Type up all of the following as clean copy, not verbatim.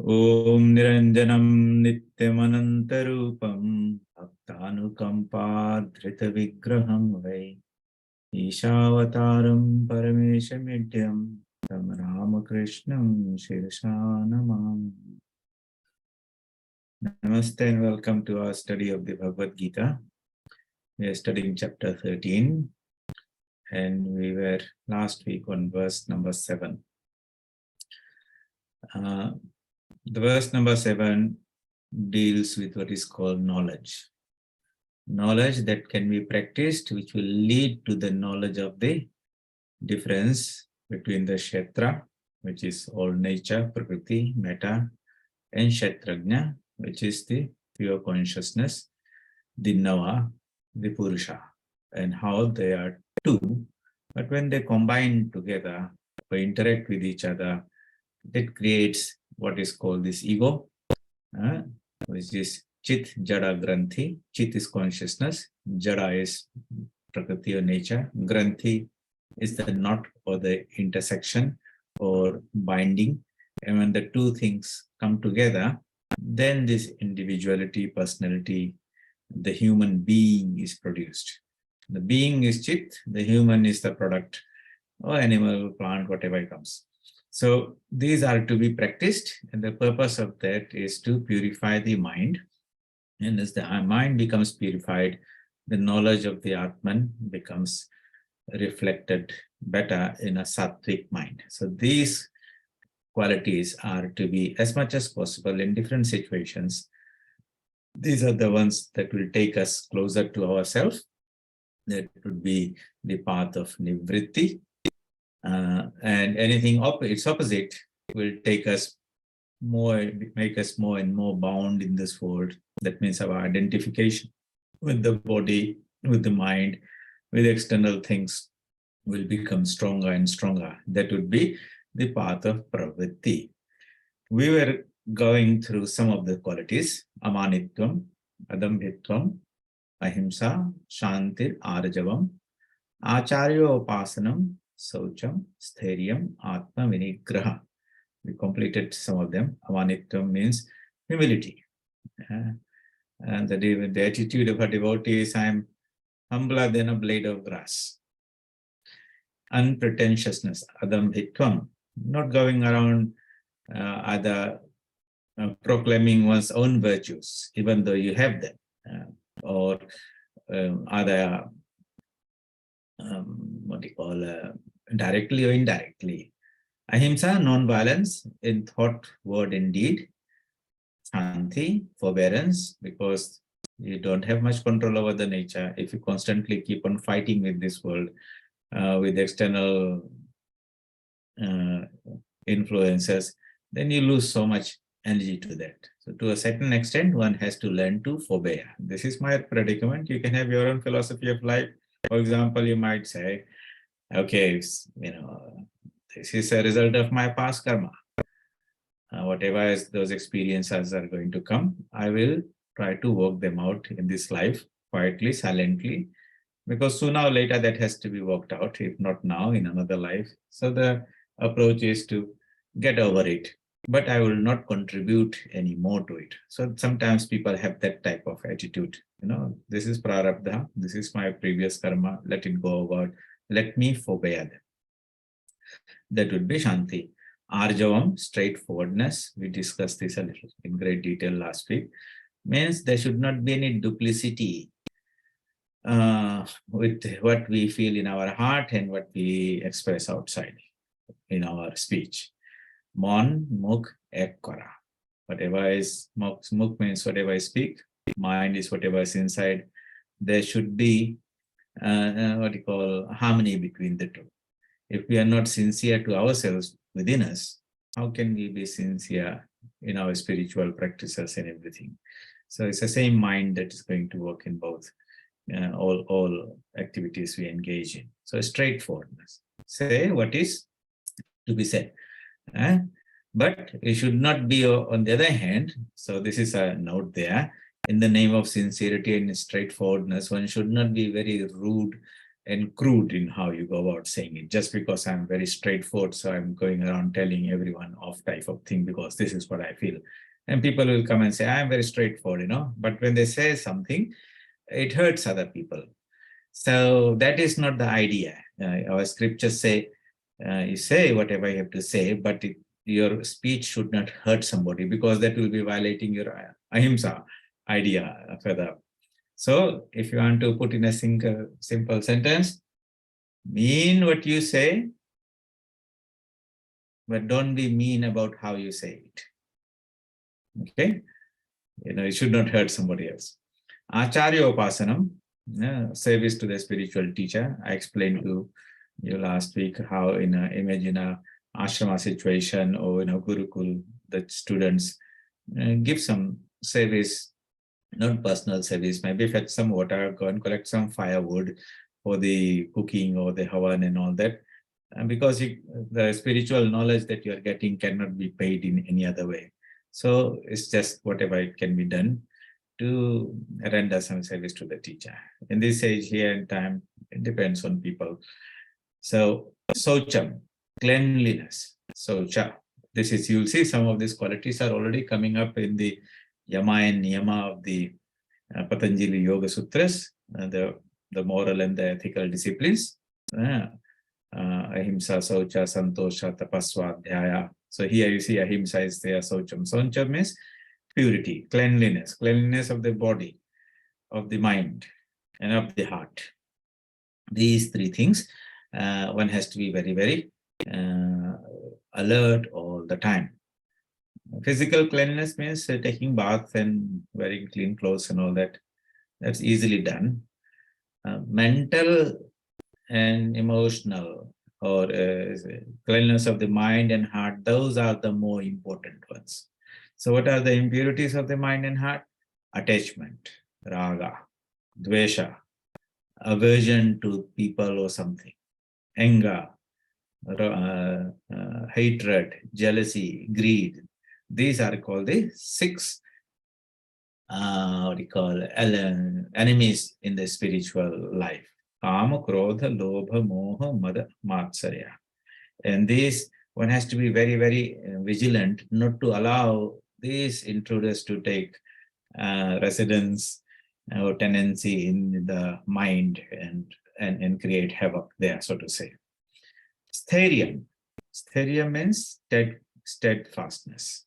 Om Niranjanam Nityamanantarupam Bhaktanukampa Vigraham Vai Ishavataram Parameshamidhyam Tam Ramakrishnam Shirshanamam. Namaste and welcome to our study of the Bhagavad Gita. We are studying chapter 13 and we were last week on verse number 7. The verse number 7 deals with what is called knowledge. Knowledge that can be practiced, which will lead to the knowledge of the difference between the Kshetra, which is all nature, Prakriti, Metta, and Kshetrajna, which is the pure consciousness, the Nava, the Purusha, and how they are two, but when they combine together or interact with each other, it creates what is called this ego, which is Chit Jada Granthi. Chit is consciousness, Jada is Prakriti or nature, Granthi is the knot or the intersection or binding. And when the two things come together, then this individuality, personality, the human being is produced. The being is Chit, the human is the product, or animal, plant, whatever comes. So these are to be practiced, and the purpose of that is to purify the mind. And as the mind becomes purified, the knowledge of the Atman becomes reflected better in a sattvic mind. So these qualities are to be as much as possible in different situations. These are the ones that will take us closer to ourselves. That would be the path of nivritti. And anything its opposite will take us more, make us more and more bound in this world. That means our identification with the body, with the mind, with external things will become stronger and stronger. That would be the path of pravritti. We were going through some of the qualities: amanitvam, adambhitvam, ahimsa, shantir, arjavam, acharyo upasanam, Saucham, Sthairyam, Atma Vinigraha. We completed some of them. Amanitvam means humility. And the attitude of a devotee is, I am humbler than a blade of grass. Unpretentiousness, Adambhitvam, not going around either proclaiming one's own virtues, even though you have them, or other directly or indirectly. Ahimsa, non-violence in thought, word, and deed. Shanti, forbearance, because you don't have much control over the nature. If you constantly keep on fighting with this world, with external influences, then you lose so much energy to that. So to a certain extent, one has to learn to forbear. This is my predicament. You can have your own philosophy of life. For example, you might say, okay, this is a result of my past karma. Whatever those experiences are going to come, I will try to work them out in this life, quietly, silently, because sooner or later that has to be worked out, if not now, in another life. So the approach is to get over it, but I will not contribute any more to it. So sometimes people have that type of attitude. This is prarabdha, this is my previous karma, let it go over, let me forbear them. That would be Shanti. Arjavam, straightforwardness, we discussed this a little in great detail last week, means there should not be any duplicity with what we feel in our heart and what we express outside in our speech. Mon, mukh, ek kara. Whatever is, mukh means whatever I speak, mind is whatever is inside. There should be harmony between the two. If we are not sincere to ourselves within us, how can we be sincere in our spiritual practices and everything? So it's the same mind that is going to work in both all activities we engage in. So straightforwardness. Say what is to be said. But it should not be on the other hand. So this is a note there. In the name of sincerity and straightforwardness, one should not be very rude and crude in how you go about saying it, just because I'm very straightforward. So I'm going around telling everyone off type of thing because this is what I feel. And people will come and say, I'm very straightforward, but when they say something, it hurts other people. So that is not the idea. Our scriptures say, you say whatever you have to say, but your speech should not hurt somebody, because that will be violating your ahimsa idea further. So if you want to put in a simple sentence, mean what you say, but don't be mean about how you say it. Okay? It should not hurt somebody else. Acharya Upasanam, service to the spiritual teacher. I explained to you last week how imagine a ashrama situation or Gurukul, the students give some service, not personal service, maybe fetch some water, go and collect some firewood for the cooking or the havan and all that. And because the spiritual knowledge that you are getting cannot be paid in any other way. So it's just whatever it can be done to render some service to the teacher. In this age here and time, it depends on people. So, Socham, cleanliness. Socha. This is, you'll see some of these qualities are already coming up in the Yama and Niyama of the Patanjali Yoga Sutras, the moral and the ethical disciplines. Ahimsa, Socha, Santosha, Tapasva, Dhyaya. So here you see Ahimsa is there, Socham. Socham means purity, cleanliness of the body, of the mind, and of the heart. These three things, one has to be very, very alert all the time. Physical cleanliness means taking bath and wearing clean clothes and all that. That's easily done. Mental and emotional, or cleanliness of the mind and heart, those are the more important ones. So what are the impurities of the mind and heart? Attachment, raga, dvesha, aversion to people or something, anger, hatred, jealousy, greed. These are called the 6 enemies in the spiritual life. Kama, Krodha, Lobha, Moha, Mada, Matsarya. And these, one has to be very, very vigilant not to allow these intruders to take residence or tenancy in the mind and create havoc there, so to say. Stherium. Stherium means steadfastness.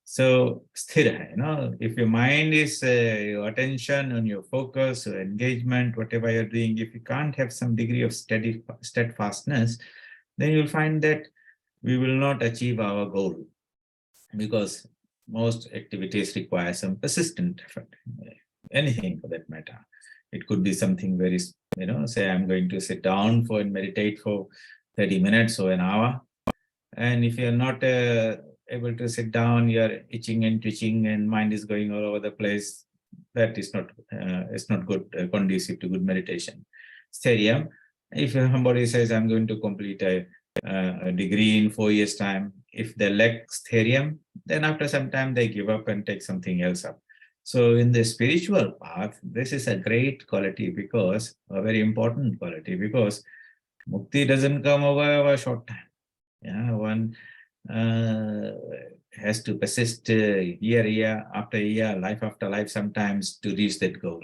So, sthira, if your mind is your attention and your focus or engagement, whatever you're doing, if you can't have some degree of steadfastness, then you'll find that we will not achieve our goal, because most activities require some persistent effort, anything for that matter. It could be something very, say I'm going to sit down and meditate for 30 minutes or an hour. And if you're not able to sit down, you're itching and twitching and mind is going all over the place. That is not, it's not good, conducive to good meditation. Stherium, if somebody says, I'm going to complete a degree in 4 years' time, if they lack stherium, then after some time they give up and take something else up. So in the spiritual path, this is a great quality, because a very important quality, because mukti doesn't come over a short time. Yeah, one has to persist year after year, life after life sometimes to reach that goal.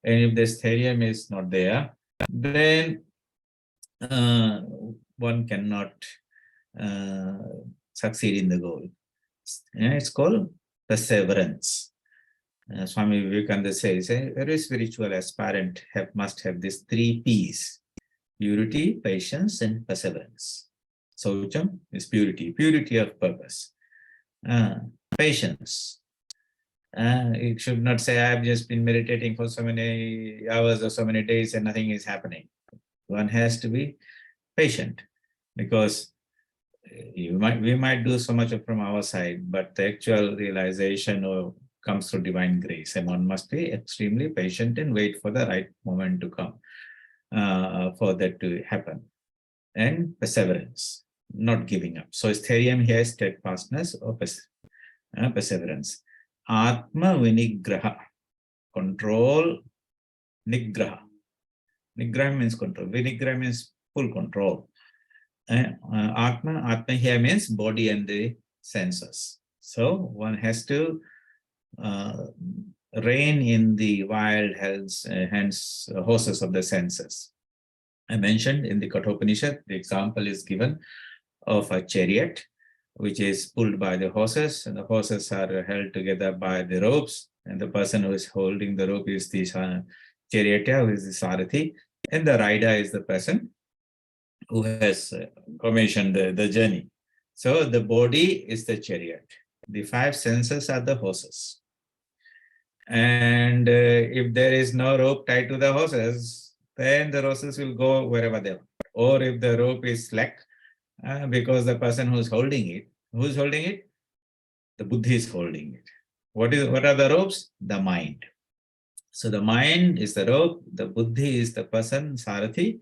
And if the stherium is not there, then one cannot succeed in the goal. It's called perseverance. Swami Vivekananda says, every spiritual aspirant must have these 3 P's: purity, patience, and perseverance. Saucham is purity of purpose. Patience. It should not say, I've just been meditating for so many hours or so many days and nothing is happening. One has to be patient, because we might do so much from our side, but the actual realization comes through divine grace, and one must be extremely patient and wait for the right moment to come for that to happen. And perseverance, not giving up. So stherium here is steadfastness or perseverance. Atma vinigraha, control, nigraha. Nigraha means control. Vinigraha means full control. Atma here means body and the senses. So one has to rein in the wild horses of the senses. I mentioned in the Kathopanishad, the example is given of a chariot, which is pulled by the horses, and the horses are held together by the ropes, and the person who is holding the rope is the charioteer, who is the Sarathi, and the rider is the person who has commissioned the journey. So the body is the chariot. The five senses are the horses. And if there is no rope tied to the horses, then the horses will go wherever they want. Or if the rope is slack, because the person who's holding it, the buddhi is holding it. What are the ropes? The mind. So the mind is the rope, the buddhi is the person, Sarathi.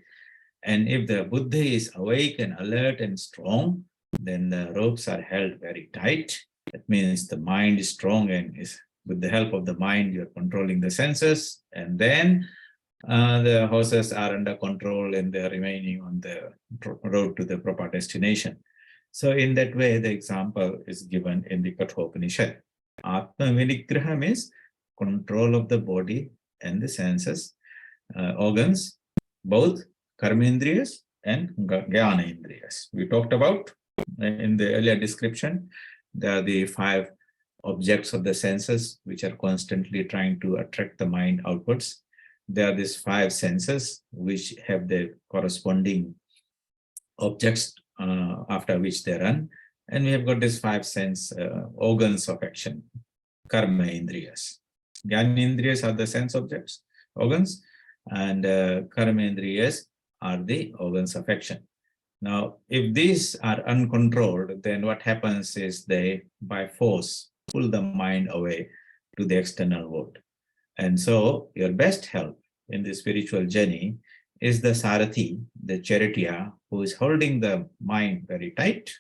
And if the buddhi is awake and alert and strong, then the ropes are held very tight. That means the mind is strong, and is with the help of the mind, you're controlling the senses. And then the horses are under control and they're remaining on the road to the proper destination. So in that way, the example is given in the Kathopanishad. Atma Vinigraha means control of the body and the senses, organs, both karmendriyas and jnanendriyas. We talked about in the earlier description, there are the five objects of the senses which are constantly trying to attract the mind outwards. There are these five senses which have the corresponding objects after which they run. And we have got these five sense organs of action, karma indriyas. Jnanendriyas are the sense objects, organs, and karma indriyas are the organs of action. Now, if these are uncontrolled, then what happens is they, by force, pull the mind away to the external world. And so your best help in the spiritual journey is the Sarathi, the charioteer, who is holding the mind very tight.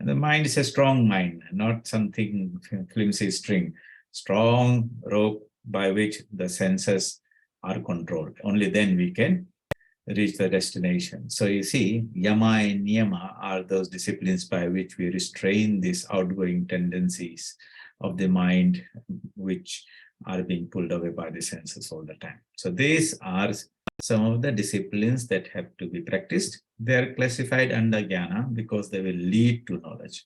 And the mind is a strong mind, not something flimsy string, strong rope by which the senses are controlled. Only then we can reach the destination. So you see, yama and niyama are those disciplines by which we restrain these outgoing tendencies of the mind, which are being pulled away by the senses all the time. So these are some of the disciplines that have to be practiced. They are classified under jnana because they will lead to knowledge.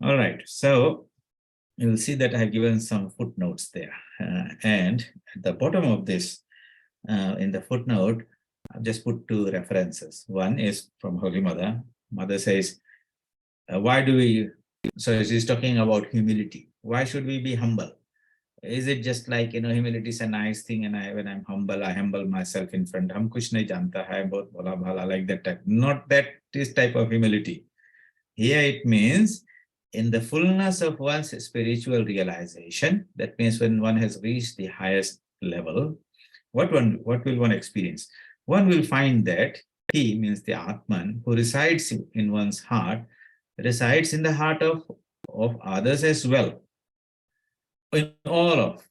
All right, so you will see that I have given some footnotes there. And at the bottom of this, in the footnote, I've just put two references. One is from Holy Mother. Mother says, why do we, so she's talking about humility. Why should we be humble? Is it just like, humility is a nice thing, and when I'm humble, I humble myself in front. Hum kuch nahi janta hai, bahut bhola bhala, like that type. Not that this type of humility. Here it means in the fullness of one's spiritual realization, that means when one has reached the highest level, what will one experience? One will find that he, means the Atman, who resides in one's heart, resides in the heart of others as well. In all of,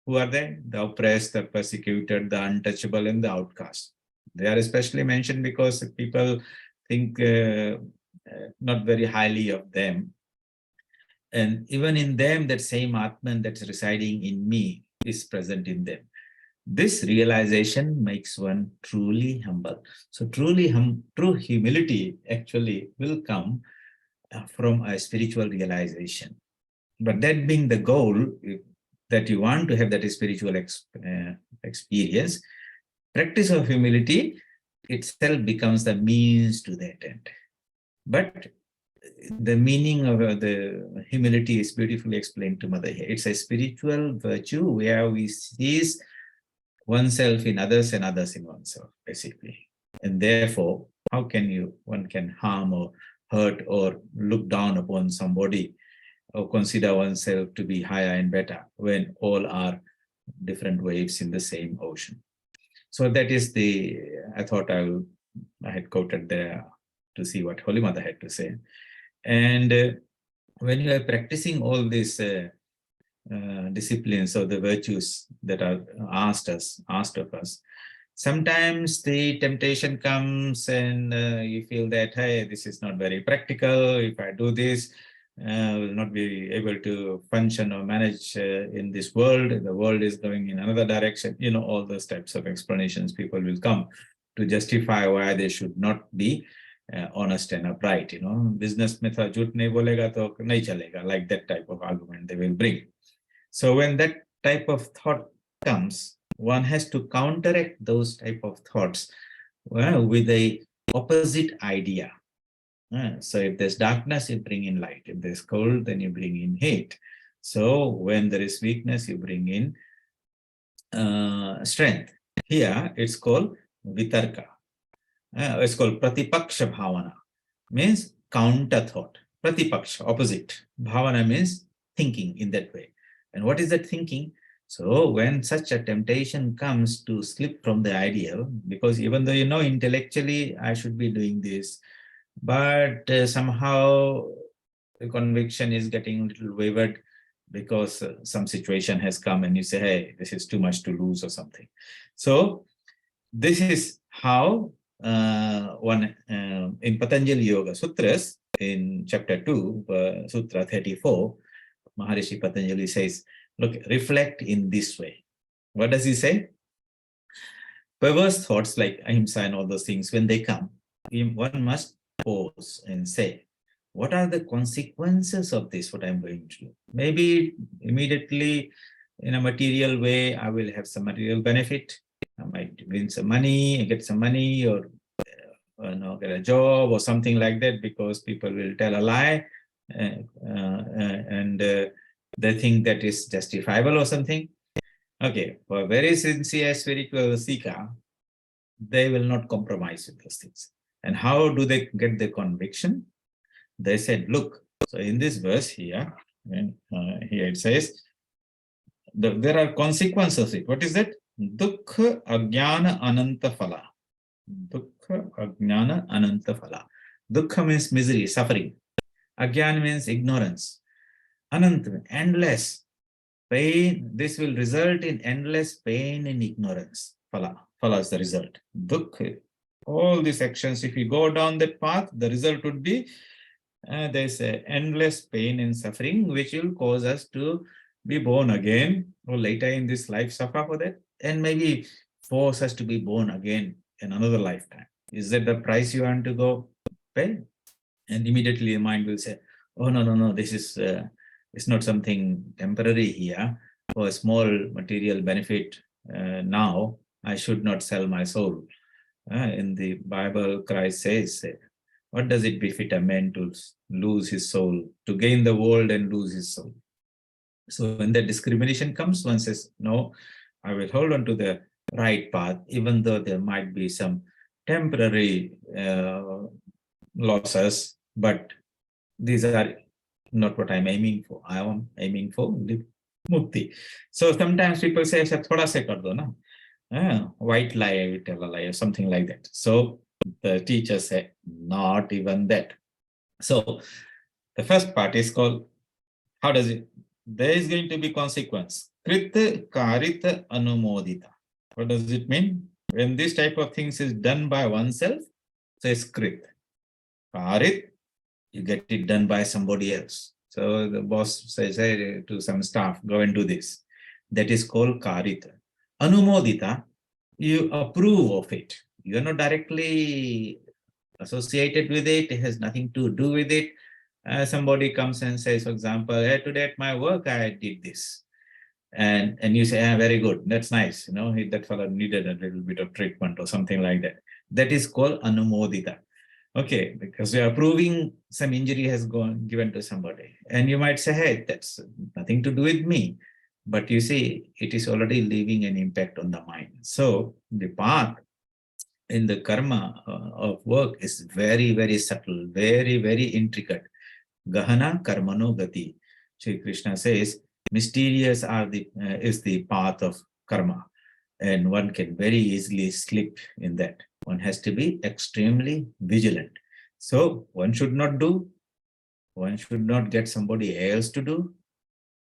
who are they? The oppressed, the persecuted, the untouchable, and the outcast. They are especially mentioned because people think not very highly of them. And even in them, that same Atman that's residing in me is present in them. This realization makes one truly humble. So true humility actually will come from a spiritual realization. But that being the goal, that you want to have that spiritual experience, practice of humility itself becomes the means to that end. But the meaning of the humility is beautifully explained to Mother here. It's a spiritual virtue where we see oneself in others and others in oneself, basically. And therefore, how can one can harm or hurt or look down upon somebody or consider oneself to be higher and better when all are different waves in the same ocean? So that is I thought I had quoted there to see what Holy Mother had to say. And when you are practicing all these disciplines or the virtues that are asked of us. Sometimes the temptation comes and you feel that, hey, this is not very practical. If I do this, I will not be able to function or manage in this world. The world is going in another direction. All those types of explanations people will come to justify why they should not be honest and upright. Business में था झूठ नहीं बोलेगा तो नहीं चलेगा, like that type of argument they will bring. So when that type of thought comes, one has to counteract those type of thoughts with a opposite idea. So if there's darkness, you bring in light. If there's cold, then you bring in heat. So when there is weakness, you bring in strength. Here it's called vitarka. It's called pratipaksha bhavana, means counter thought. Pratipaksha, opposite. Bhavana means thinking in that way. And what is that thinking? So when such a temptation comes to slip from the ideal, because even though intellectually I should be doing this, but somehow the conviction is getting a little wavered because some situation has come and you say, hey, this is too much to lose or something. So this is how one in Patanjali Yoga Sutras, in chapter 2, Sutra 34, Maharishi Patanjali says, look, reflect in this way. What does he say? Perverse thoughts like ahimsa and all those things, when they come, one must pause and say, what are the consequences of this, what I'm going to do? Maybe immediately in a material way, I will have some material benefit. I might win some money, get some money, or get a job or something like that, because people will tell a lie and they think that is justifiable or something. Okay, for very sincere spiritual seeker, they will not compromise with those things. And how do they get the conviction? They said, look, so in this verse here, here it says, there are consequences of it. What is that? Dukkha ajnana ananta phala. Dukkha ajnana ananta phala. Dukkha means misery, suffering. Ajnana means ignorance. Ananta, endless pain. This will result in endless pain and ignorance. Phala. Phala is the result. Dukkha. All these actions, if you go down that path, the result would be there's endless pain and suffering, which will cause us to be born again, or later in this life suffer for that, and maybe force us to be born again in another lifetime. Is that the price you want to go pay? And immediately the mind will say, oh, no, this is it's not something temporary here. For a small material benefit now, I should not sell my soul. In the Bible, Christ says, what does it befit a man to lose his soul, to gain the world and lose his soul? So when that discrimination comes, one says, no, I will hold on to the right path, even though there might be some temporary losses, but these are not what I'm aiming for. I am aiming for mukti. So sometimes people say, thoda se kar do na. White lie, I will tell a lie, or something like that. So the teacher said, not even that. So the first part is called, how does it? There is going to be consequence. Krit karit anumodita. What does it mean? When this type of things is done by oneself, says krit. Karit, you get it done by somebody else. So the boss says, hey, to some staff, go and do this. That is called karita. Anumodita, you approve of it. You are not directly associated with it. It has nothing to do with it. Somebody comes and says, for example, hey, today at my work, I did this. And you say, very good. That's nice. That fellow needed a little bit of treatment or something like that. That is called anumodita. Okay, because you are proving some injury has given to somebody. And you might say, hey, that's nothing to do with me. But you see, it is already leaving an impact on the mind. So the path in the karma of work is very, very subtle, very, very intricate. Gahana karmano gati. Shri Krishna says, mysterious is the path of karma. And one can very easily slip in that. One has to be extremely vigilant. So one should not do, one should not get somebody else to do,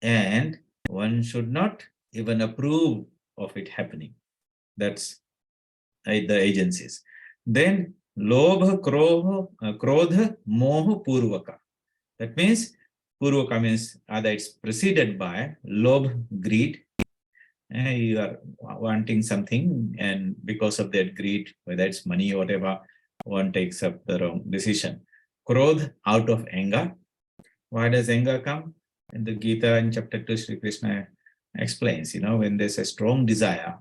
and One should not even approve of it happening. That's the agencies. Then Lobha, Krodha, Moha, Purvaka. That means Purvaka means either it's preceded by Lobh, greed. You are wanting something, and because of that greed, whether it's money or whatever, one takes up the wrong decision. Krodh, out of anger. Why does anger come? In the Gita in chapter 2, Sri Krishna explains, when there's a strong desire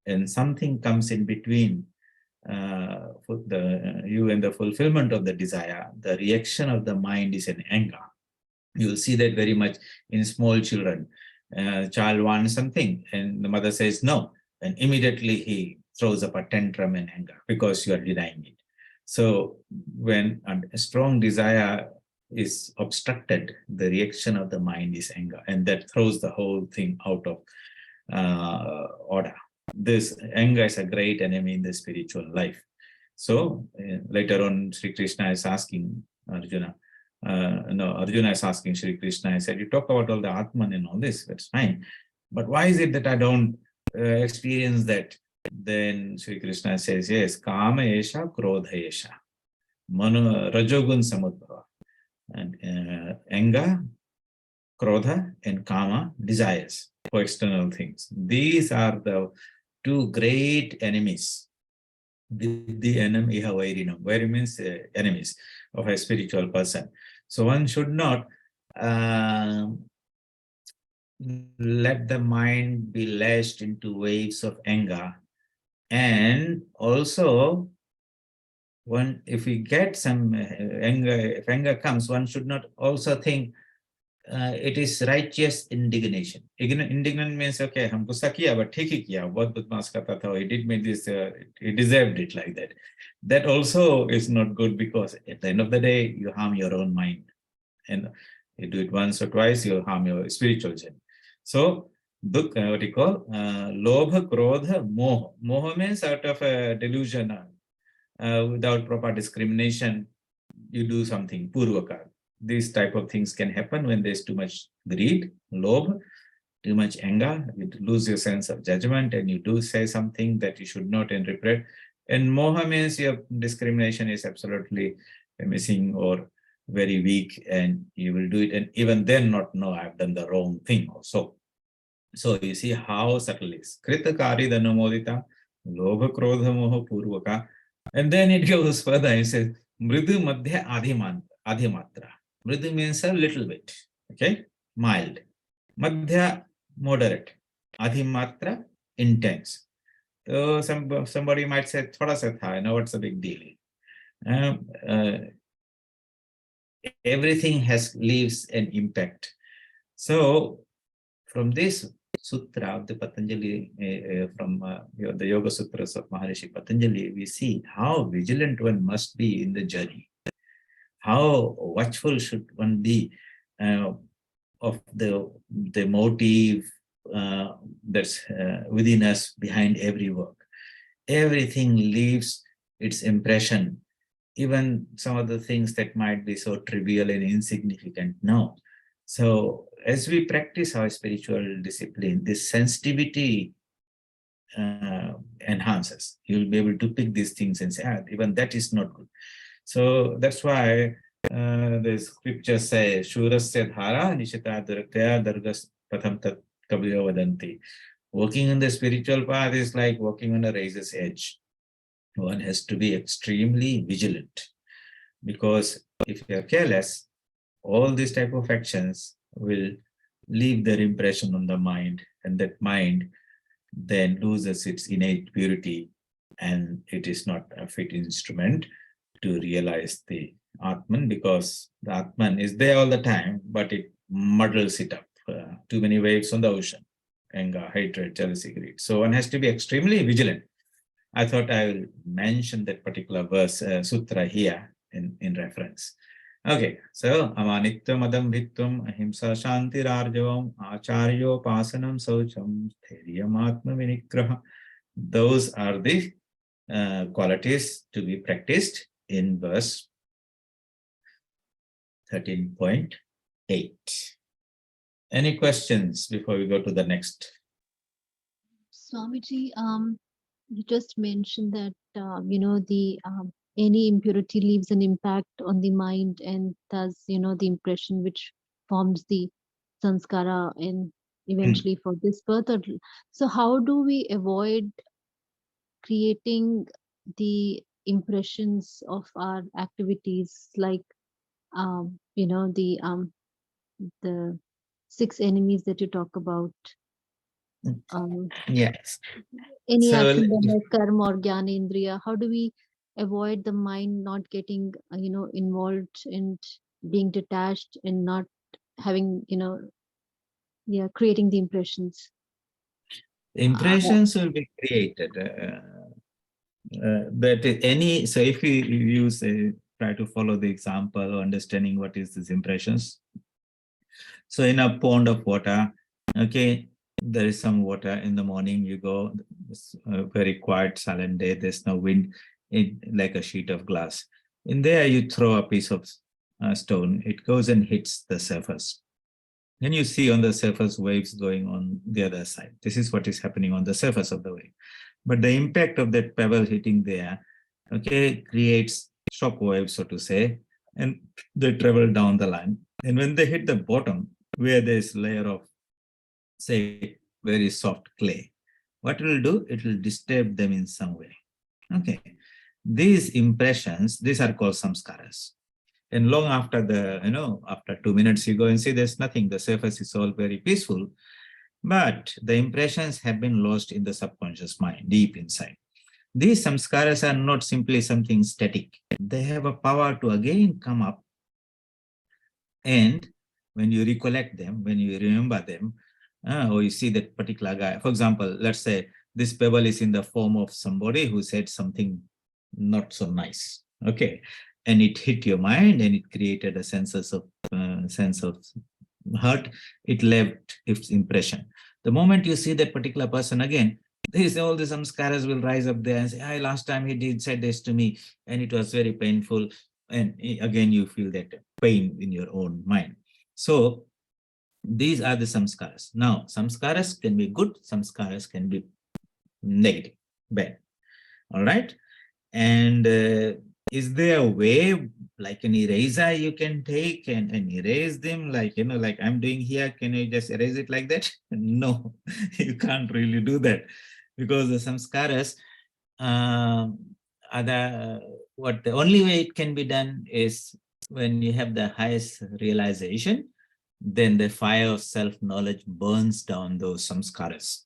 and something comes in between you and the fulfillment of the desire, the reaction of the mind is an anger. You'll see that very much in small children. Child wants something and the mother says no, and immediately he throws up a tantrum in anger because you are denying it. So when a strong desire is obstructed, the reaction of the mind is anger, and that throws the whole thing out of order. This anger is a great enemy in the spiritual life. So later on, Sri Krishna is asking Arjuna, Arjuna is asking Sri Krishna, I said, you talk about all the Atman and all this, that's fine. But why is it that I don't experience that? Then Sri Krishna says, yes, Kama Esha, Krodha Esha, Mano Rajogun Samudbhava. And anger, Krodha, and Kama, desires for external things. These are the two great enemies. The enemy Vairinam. Vairi means enemies of a spiritual person. So one should not let the mind be lashed into waves of anger. And also, if we get some anger, if anger comes, one should not also think it is righteous indignation. Indignant means, okay, hum gussa kiya, but theek hi kiya, bahut badmash karta tha, he did make this, he deserved it, like that. That also is not good, because at the end of the day, you harm your own mind. And you do it once or twice, you harm your spiritual journey. So, what you call, lobha, krodha, moha. Moha means out of a delusion, without proper discrimination, you do something, purvaka. These type of things can happen when there's too much greed, lobh, too much anger, you lose your sense of judgment, and you do say something that you should not interpret. And moha means your discrimination is absolutely missing or very weak, and you will do it, and even then not know I've done the wrong thing also. So you see how subtle it is. Krita kari dhanamodita, lobha krodha moha purvaka. And then it goes further, it says, mridu madhya adhimatra. Mridu means a little bit, okay, mild. Madhya, moderate. Adhimatra, intense. So somebody might say, thoda sa tha, what's the big deal? Everything leaves an impact. So from this sutra of the Patanjali, from the Yoga Sutras of Maharishi Patanjali, we see how vigilant one must be in the journey. How watchful should one be of the motive that's within us behind every work. Everything leaves its impression, even some of the things that might be so trivial and insignificant. No. So as we practice our spiritual discipline, this sensitivity enhances. You'll be able to pick these things and say, even that is not good. So that's why the scriptures say, Shurasya dhara nishita durakya dargas patham tat kabyo vadanti. Walking on the spiritual path is like walking on a razor's edge. One has to be extremely vigilant, because if you are careless, all these type of actions will leave their impression on the mind, and that mind then loses its innate purity, and it is not a fit instrument to realize the Atman, because the Atman is there all the time, but it muddles it up. Too many waves on the ocean, anger, hatred, jealousy, greed. So one has to be extremely vigilant. I thought I will mention that particular verse, sutra here in reference. Okay, so amanitvam adambhitvam ahimsa shantirarjavam acharyo pasanam saucham thairyam atma vinigraha. Those are the qualities to be practiced in verse 13.8. Any questions before we go to the next? Swamiji, you just mentioned that the any impurity leaves an impact on the mind, and thus the impression which forms the sanskara and eventually for this birth. So how do we avoid creating the impressions of our activities, like the six enemies that you talk about? Um, Yes. any So action done as karma or jnanendriya, how do we avoid the mind not getting involved and being detached and not having creating the impressions? uh, impressions will be created. But any, so if you use, try to follow the example, understanding what is these impressions. So in a pond of water, okay, there is some water in the morning, you go, it's a very quiet, silent day, there's no wind, like a sheet of glass. In there, you throw a piece of stone, it goes and hits the surface. Then you see on the surface waves going on the other side. This is what is happening on the surface of the wave. But the impact of that pebble hitting there, okay, creates shock waves, so to say, and they travel down the line. And when they hit the bottom, where there's layer of, say, very soft clay, what it will do? It will disturb them in some way. Okay. These impressions, these are called samskaras. And long after after 2 minutes, you go and see there's nothing. The surface is all very peaceful. But the impressions have been lost in the subconscious mind, deep inside. These samskaras are not simply something static. They have a power to again come up. And when you recollect them, when you remember them, or you see that particular guy, for example, let's say this pebble is in the form of somebody who said something not so nice. Okay. And it hit your mind and it created a sense of hurt. It left its impression. The moment you see that particular person again, all the samskaras will rise up there and say, "Hey, last time he did said this to me, and it was very painful." And again, you feel that pain in your own mind. So these are the samskaras. Now, samskaras can be good, samskaras can be negative, bad. All right. And is there a way, like an eraser you can take and erase them, like, like I'm doing here, can you just erase it like that? No, you can't really do that, because the samskaras are what the only way it can be done is when you have the highest realization, then the fire of self-knowledge burns down those samskaras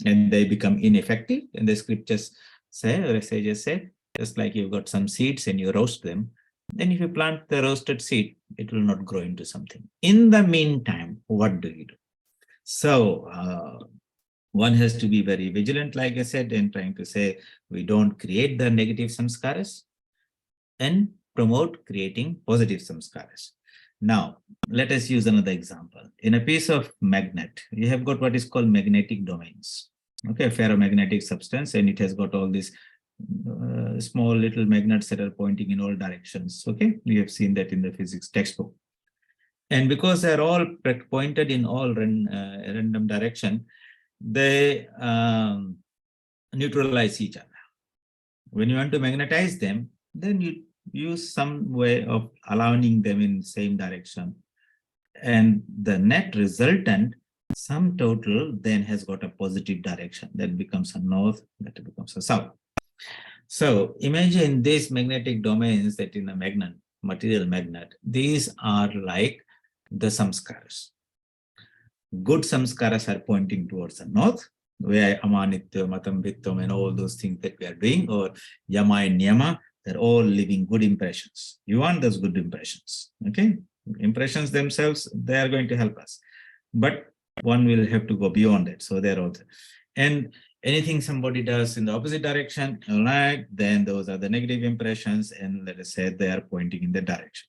and they become ineffective. And the scriptures say, or sages say, just like you've got some seeds and you roast them, then if you plant the roasted seed, it will not grow into something. In the meantime, what do you do? So one has to be very vigilant, like I said, in trying to say we don't create the negative samskaras and promote creating positive samskaras. Now, let us use another example. In a piece of magnet, you have got what is called magnetic domains. Okay, a ferromagnetic substance, and it has got all these small little magnets that are pointing in all directions. Okay, we have seen that in the physics textbook. And because they're all pointed in all random direction, they neutralize each other. When you want to magnetize them, then you use some way of aligning them in the same direction. And the net resultant sum total then has got a positive direction. That becomes a north, that becomes a south. So imagine these magnetic domains that in a magnet, material magnet, these are like the samskaras. Good samskaras are pointing towards the north, where amanitya, matam, vittam, and all those things that we are doing, or yama and niyama, they're all living good impressions. You want those good impressions, okay? Impressions themselves, they are going to help us. But one will have to go beyond it. So they're also. And anything somebody does in the opposite direction, all right, then those are the negative impressions, and let us say they are pointing in the direction.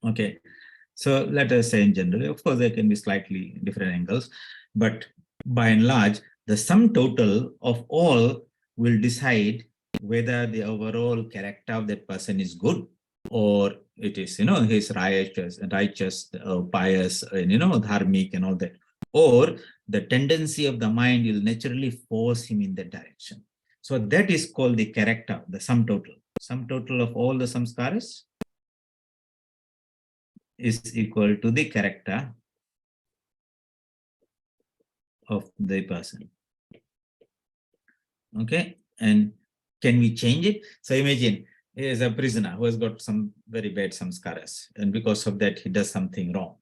Okay. So let us say in general, of course, there can be slightly different angles, but by and large, the sum total of all will decide whether the overall character of that person is good or it is, he's righteous, pious, and, dharmic and all that. Or the tendency of the mind will naturally force him in that direction. So that is called the character, the sum total. Sum total of all the samskaras is equal to the character of the person. Okay, and can we change it? So imagine he is a prisoner who has got some very bad samskaras, and because of that he does something wrong,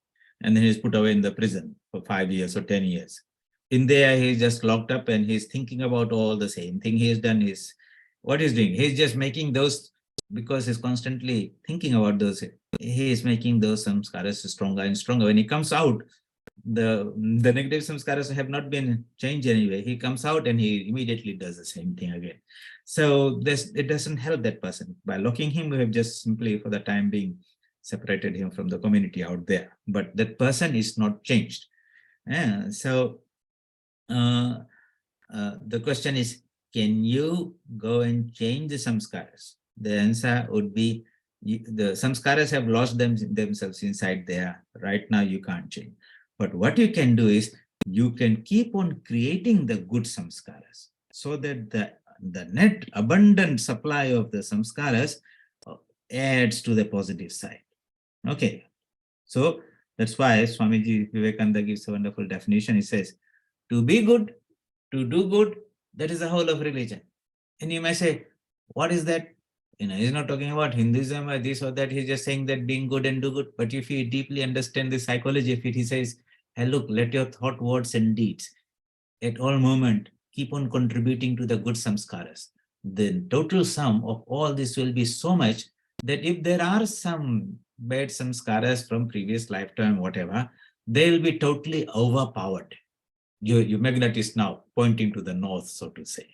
and then he is put away in the prison for 5 years or 10 years. In there he is just locked up and he's thinking about all the same thing he has done. Is what he's doing, he's just making those, because he's constantly thinking about those, he is making those samskaras stronger and stronger. When he comes out, the negative samskaras have not been changed anyway. He comes out and he immediately does the same thing again. So this, it doesn't help that person. By locking him, we have just simply for the time being separated him from the community out there, but that person is not changed. So the question is, can you go and change the samskaras? The answer would be, the samskaras have lost themselves inside there. Right now you can't change. But what you can do is, you can keep on creating the good samskaras, so that the net abundant supply of the samskaras adds to the positive side. Okay, so that's why Swamiji Vivekananda gives a wonderful definition. He says, to be good, to do good, that is the whole of religion. And you may say, what is that? He's not talking about Hinduism or this or that. He's just saying that being good and do good. But if you deeply understand the psychology of it, he says, hey, look, let your thought, words, and deeds at all moment keep on contributing to the good samskaras. The total sum of all this will be so much that if there are some bad samskaras from previous lifetime, whatever, they will be totally overpowered. Your magnet is now pointing to the north, so to say.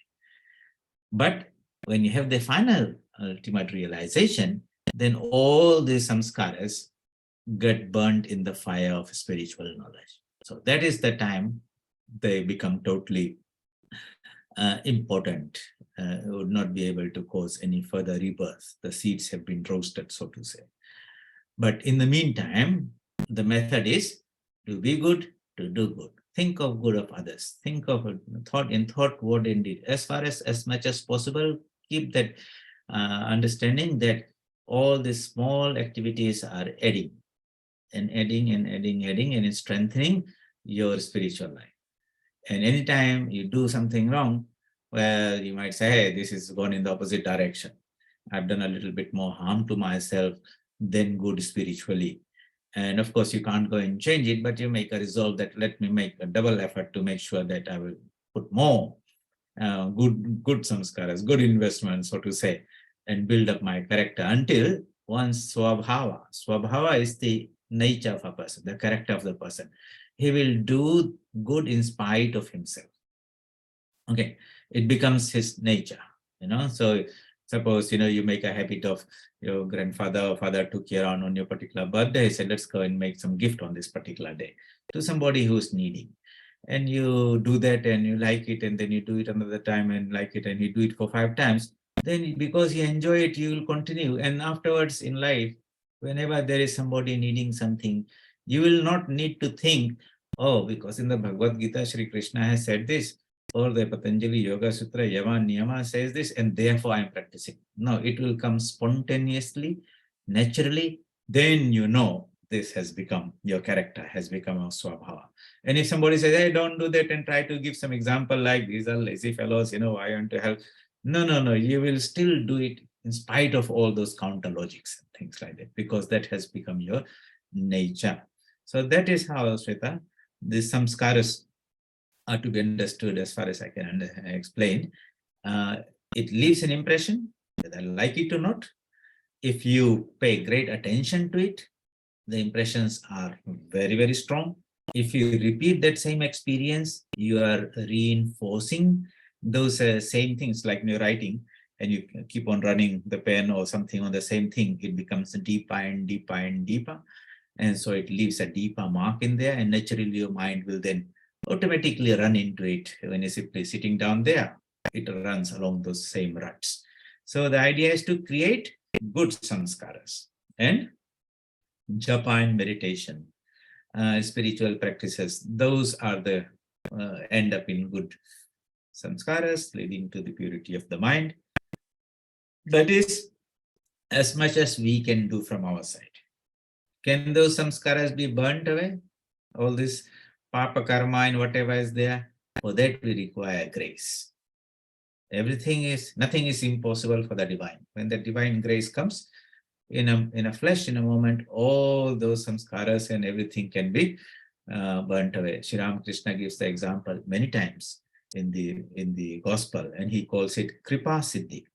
But when you have the final ultimate realization, then all these samskaras get burnt in the fire of spiritual knowledge. So that is the time they become totally important, would not be able to cause any further rebirth. The seeds have been roasted, so to say. But in the meantime, the method is to be good, to do good. Think of good of others. Think of thought, word, and deed. As much as possible, keep that understanding that all these small activities are adding and adding and adding, and it's strengthening your spiritual life. And anytime you do something wrong, well, you might say, hey, this is gone in the opposite direction. I've done a little bit more harm to myself than good spiritually. And of course, you can't go and change it, but you make a resolve that let me make a double effort to make sure that I will put more good samskaras, good investments, so to say, and build up my character until once swabhava is the nature of a person, the character of the person. He will do good in spite of himself. Okay, it becomes his nature, So suppose, you make a habit of your grandfather or father took you around on your particular birthday, said, let's go and make some gift on this particular day to somebody who's needing. And you do that and you like it, and then you do it another time and like it, and you do it for 5 times. Then because you enjoy it, you will continue. And afterwards in life, whenever there is somebody needing something, you will not need to think, oh, because in the Bhagavad Gita, Shri Krishna has said this, or the Patanjali Yoga Sutra, Yama Niyama says this, and therefore I am practicing. No, it will come spontaneously, naturally. Then this has become, your character has become a swabhava. And if somebody says, hey, don't do that, and try to give some example like these are lazy fellows, I want to help. No, you will still do it in spite of all those counter logics and things like that, because that has become your nature. So that is how, Shweta, these samskaras are to be understood as far as I can explain. It leaves an impression, whether I like it or not. If you pay great attention to it, the impressions are very, very strong. If you repeat that same experience, you are reinforcing those same things, like when you're writing and you keep on running the pen or something on the same thing, it becomes deeper and deeper and deeper. And so it leaves a deeper mark in there, and naturally your mind will then automatically run into it. When you're simply sitting down there, it runs along those same ruts. So the idea is to create good samskaras. And japa and meditation, spiritual practices, those are the end up in good samskaras, leading to the purity of the mind. That is as much as we can do from our side. Can those samskaras be burnt away? All this papa karma and whatever is there, for that we require grace. Nothing is impossible for the divine. When the divine grace comes in a flesh, in a moment, all those samskaras and everything can be burnt away. Sri Ramakrishna gives the example many times in the gospel, and he calls it kripa siddhi.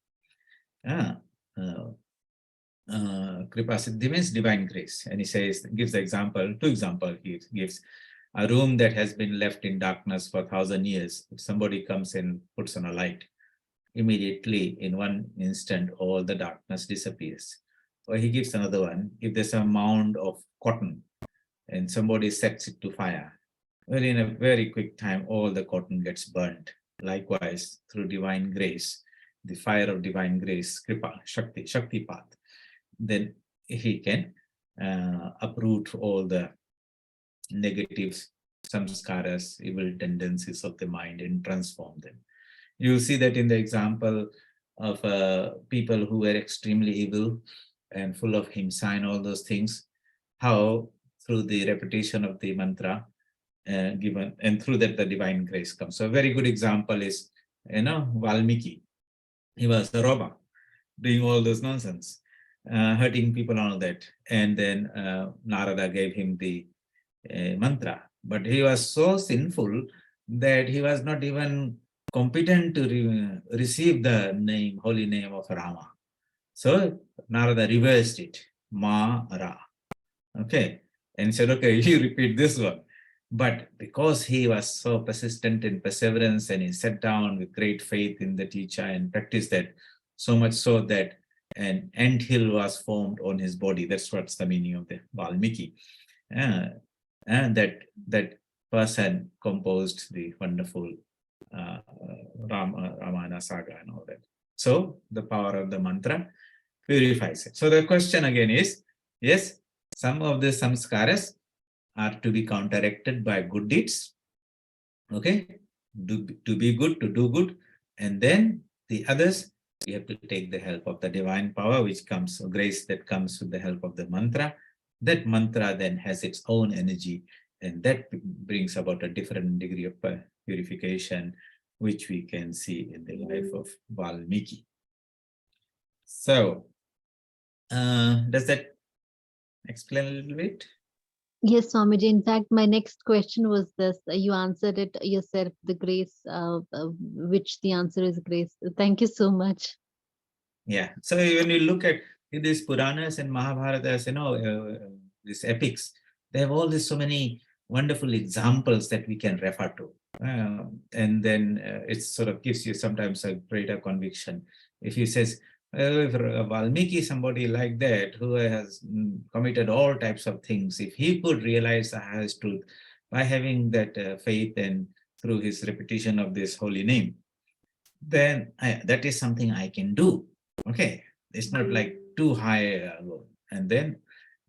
Kripa siddhi means divine grace, and he gives the example, two examples he gives. A room that has been left in darkness for 1,000 years, if somebody comes and puts on a light, immediately in one instant all the darkness disappears. Or he gives another one, if there's a mound of cotton and somebody sets it to fire, well, in a very quick time all the cotton gets burnt. Likewise, through divine grace, the fire of divine grace, kripa, shakti path, then he can uproot all the negative samskaras, evil tendencies of the mind, and transform them. You see that in the example of people who were extremely evil and full of himsa and all those things, how through the repetition of the mantra given, and through that the divine grace comes. So a very good example is, Valmiki. He was a robber, doing all those nonsense, hurting people and all that. And then Narada gave him the mantra. But he was so sinful that he was not even competent to receive the name, holy name of Rama. So Narada reversed it, Ma Ra. Okay. And said, okay, you repeat this one. But because he was so persistent in perseverance, and he sat down with great faith in the teacher and practiced that, so much so that an anthill was formed on his body. That's what's the meaning of the Valmiki. And that person composed the wonderful Ramayana saga and all that. So the power of the mantra purifies it. So the question again is, yes, some of the samskaras are to be counteracted by good deeds. Okay, to be good, to do good, and then the others, you have to take the help of the divine power, which comes, grace that comes with the help of the mantra. That mantra then has its own energy, and that brings about a different degree of purification, which we can see in the life of Valmiki. So, does that explain a little bit? Yes, Swamiji. In fact, my next question was this. You answered it yourself, the grace, which the answer is grace. Thank you so much. Yeah. So when you look at these Puranas and Mahabharatas, these epics, they have all these so many wonderful examples that we can refer to. And then it sort of gives you sometimes a greater conviction. If he says, if Valmiki, somebody like that, who has committed all types of things, if he could realize the highest truth by having that faith and through his repetition of this holy name, then that is something I can do. Okay, it's not like too high. And then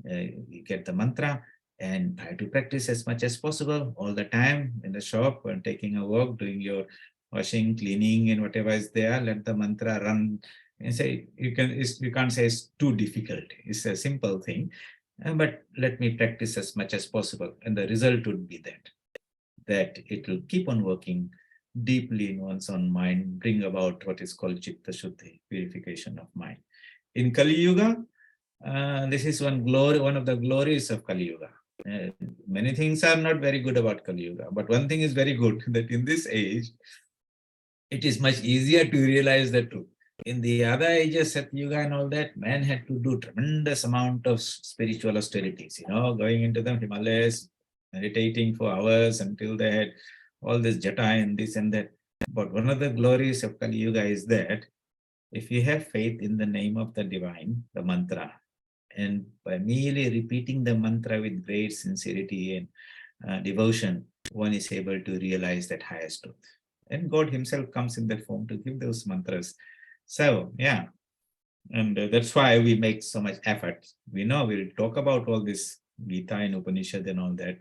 you get the mantra and try to practice as much as possible all the time in the shop, when taking a walk, doing your washing, cleaning, and whatever is there. Let the mantra run. And say you can't say it's too difficult. It's a simple thing, but let me practice as much as possible, and the result would be that it will keep on working deeply in one's own mind, bring about what is called Chitta Shuddhi, purification of mind. In Kali Yuga, this is one of the glories of Kali Yuga. Many things are not very good about Kali Yuga, but one thing is very good, that in this age, it is much easier to realize the truth. In the other ages, Sat Yuga and all that, man had to do tremendous amount of spiritual austerities, going into the Himalayas, meditating for hours until they had all this jata and this and that. But one of the glories of Kali Yuga is that if you have faith in the name of the divine, the mantra, and by merely repeating the mantra with great sincerity and devotion, one is able to realize that highest truth. And God himself comes in that form to give those mantras. So, yeah. And that's why we make so much effort. We know we'll talk about all this Gita and Upanishad and all that.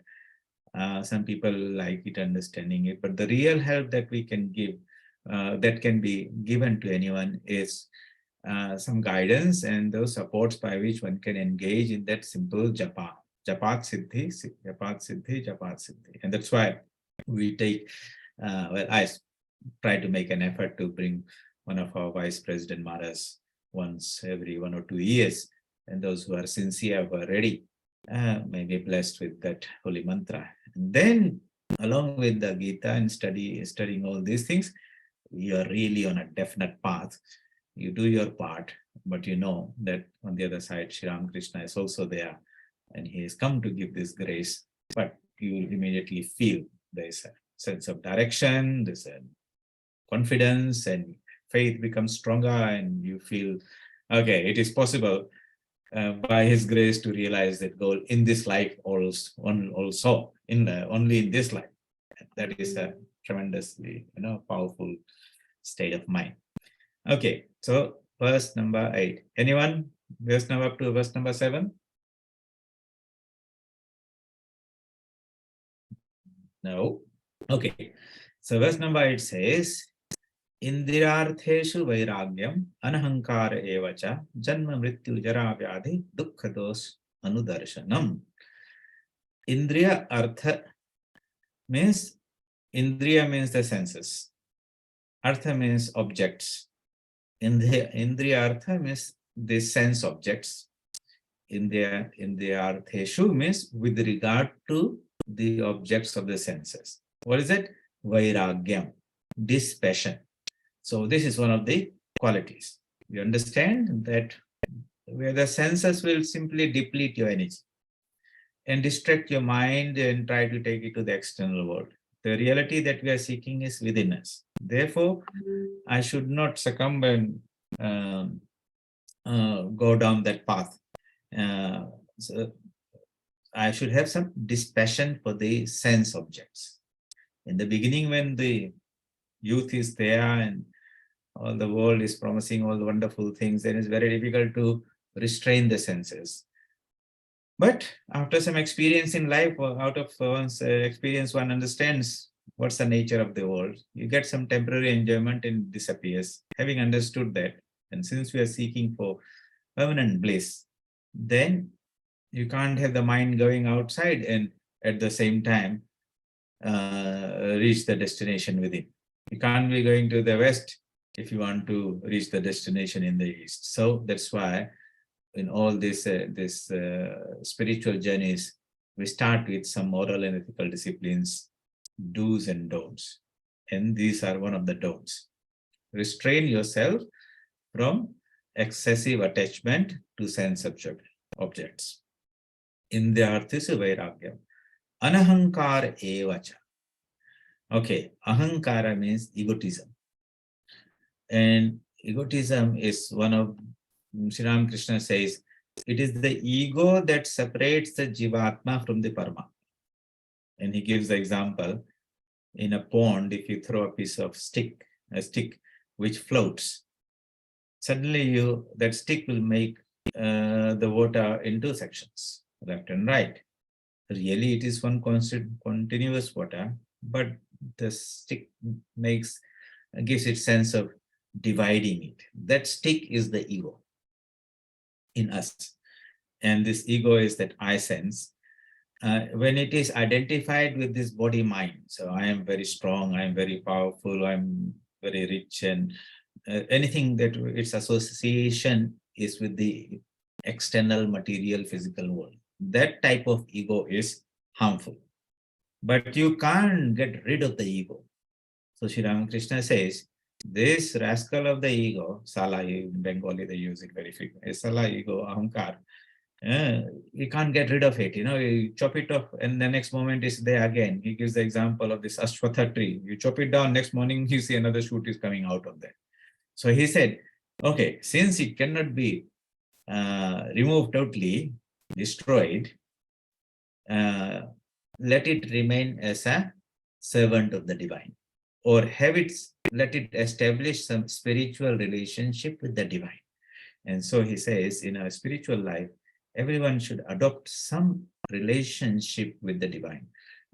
Some people like it, understanding it, but the real help that we can give, that can be given to anyone, is some guidance and those supports by which one can engage in that simple japa. Japat Siddhi, Japat Siddhi, Japat Siddhi. And that's why we take, well, I try to make an effort to bring one of our Vice President Maras once every 1 or 2 years. And those who are sincere, who are ready, may be blessed with that holy mantra. And then, along with the Gita and studying all these things, you are really on a definite path. You do your part, but you know that on the other side, Sri Ramakrishna is also there, and he has come to give this grace. But you immediately feel there's a sense of direction, there's a confidence, and faith becomes stronger, and you feel, okay, it is possible by his grace to realize that goal in this life, also only in this life. That is a tremendously powerful state of mind. Okay, so verse number 8. Anyone? Verse number up to verse number 7? No. Okay. So verse number 8 says, Indirartheshu vairagyam anahankara evacha janma mrityu jara vyadhi dukkhados anudarshanam. Indriya artha means, Indriya means the senses. Artha means objects. Indriya artha means the sense objects. Indriya artheshu means with regard to the objects of the senses. What is it? Vairagyam, dispassion. So this is one of the qualities. You understand that where the senses will simply deplete your energy and distract your mind and try to take it to the external world. The reality that we are seeking is within us. Therefore, I should not succumb and go down that path. So I should have some dispassion for the sense objects. In the beginning, when the youth is there and all the world is promising all the wonderful things, then it's very difficult to restrain the senses. But after some experience in life, or out of one's experience, one understands what's the nature of the world. You get some temporary enjoyment and it disappears. Having understood that, and since we are seeking for permanent bliss, then you can't have the mind going outside and at the same time reach the destination within. You can't be going to the west if you want to reach the destination in the east. So that's why in all these spiritual journeys, we start with some moral and ethical disciplines, do's and don'ts. And these are one of the don'ts. Restrain yourself from excessive attachment to sense objects. In the arthis vairagyam, anahankar evacha. Okay, ahankara means egotism. And egotism is one of, Sri Ramakrishna says, it is the ego that separates the Jivatma from the Parama. And he gives the example, in a pond, if you throw a piece of stick which floats, suddenly that stick will make the water into sections, left and right. Really, it is one constant, continuous water, but the stick gives it sense of dividing it. That stick is the ego in us. And this ego is that I sense. When it is identified with this body mind, so I am very strong, I am very powerful, I'm very rich, and anything that its association is with the external material physical world, that type of ego is harmful. But you can't get rid of the ego. So Sri Ramakrishna says, this rascal of the ego, Sala, in Bengali they use it very frequently, Sala ego, ahankar, you can't get rid of it. You chop it off and the next moment it's there again. He gives the example of this Ch13 tree. You chop it down, next morning you see another shoot is coming out of that. So he said, okay, since it cannot be removed totally, destroyed, let it remain as a servant of the divine, or let it establish some spiritual relationship with the divine. And so he says, in our spiritual life, everyone should adopt some relationship with the divine.